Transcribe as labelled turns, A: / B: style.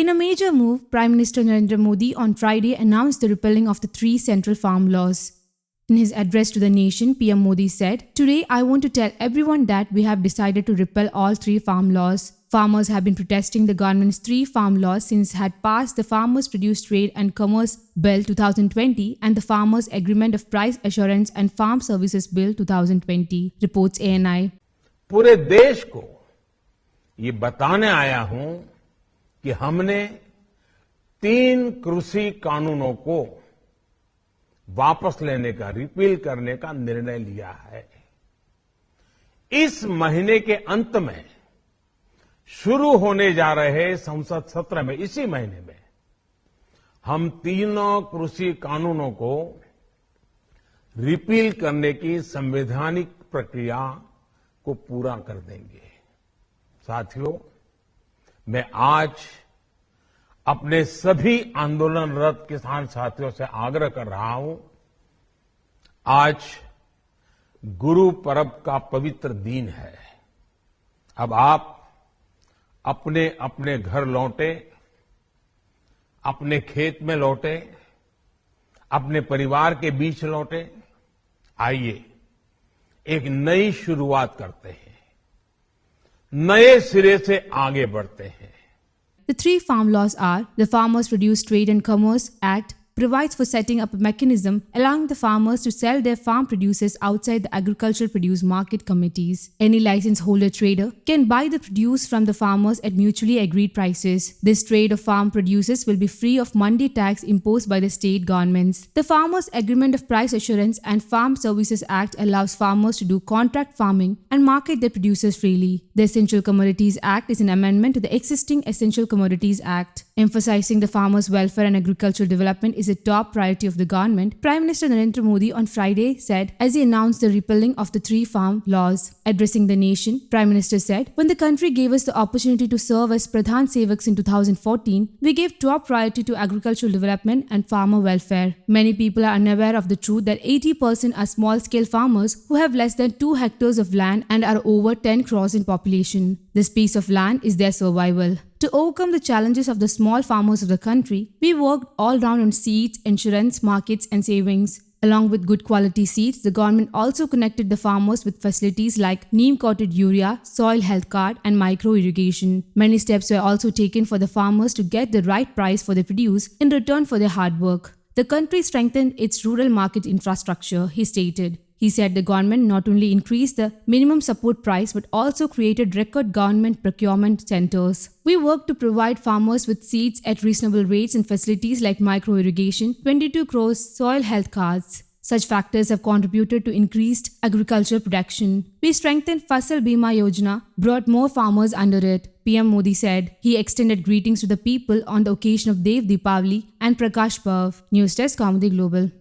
A: In a major move, Prime Minister Narendra Modi on Friday announced the repealing of the 3 central farm laws. In his address to the nation, PM Modi said, "Today I want to tell everyone that we have decided to repeal all 3 farm laws. Farmers have been protesting the government's 3 farm laws since it had passed the Farmers Produce Trade and Commerce Bill 2020 and the Farmers Agreement of Price Assurance and Farm Services Bill 2020, reports ANI.
B: पूरे देश को ये बताने आया हूं कि हमने 3 कृषि कानूनों को वापस लेने का, रिपील करने का निर्णय लिया है। इस महीने के अंत में शुरू होने जा रहे संसद सत्र में, इसी महीने में, हम तीनों कृषि कानूनों को रिपील करने की संवैधानिक प्रक्रिया को पूरा कर देंगे। साथियों, मैं आज अपने सभी आंदोलनरत किसान साथियों से आग्रह कर रहा हूं, आज गुरु पर्व का पवित्र दिन है। अब आप अपने अपने घर लौटे, अपने खेत में लौटे, अपने परिवार के बीच लौटे। आइए एक नई शुरुआत करते हैं, नए सिरे से आगे बढ़ते हैं।
A: The 3 farm laws are the Farmers Produce Trade and Commerce Act provides for setting up a mechanism allowing the farmers to sell their farm produces outside the agricultural produce market committees. Any license holder trader can buy the produce from the farmers at mutually agreed prices. This trade of farm produces will be free of mandi tax imposed by the state governments. The Farmers Agreement of Price Assurance and Farm Services Act allows farmers to do contract farming and market their produces freely. The Essential Commodities Act is an amendment to the existing Essential Commodities Act. Emphasizing the farmers' welfare and agricultural development is a top priority of the government, Prime Minister Narendra Modi on Friday said as he announced the repealing of the 3 farm laws. Addressing the nation, Prime Minister said, "When the country gave us the opportunity to serve as Pradhan Sevaks in 2014, we gave top priority to agricultural development and farmer welfare. Many people are unaware of the truth that 80% are small-scale farmers who have less than 2 hectares of land and are over 10 crores in population. This piece of land is their survival." To overcome the challenges of the small farmers of the country, we worked all round on seeds, insurance, markets and savings. Along with good quality seeds, the government also connected the farmers with facilities like neem-coated urea, soil health card and micro-irrigation. Many steps were also taken for the farmers to get the right price for their produce in return for their hard work. The country strengthened its rural market infrastructure, he stated. He said the government not only increased the minimum support price but also created record government procurement centers. We worked to provide farmers with seeds at reasonable rates and facilities like micro-irrigation, 22 crores soil health cards. Such factors have contributed to increased agricultural production. We strengthened Fasal Bima Yojana, brought more farmers under it, PM Modi said. He extended greetings to the people on the occasion of Dev Deepavali and Prakash Parv. News Desk, Kaumudi Global.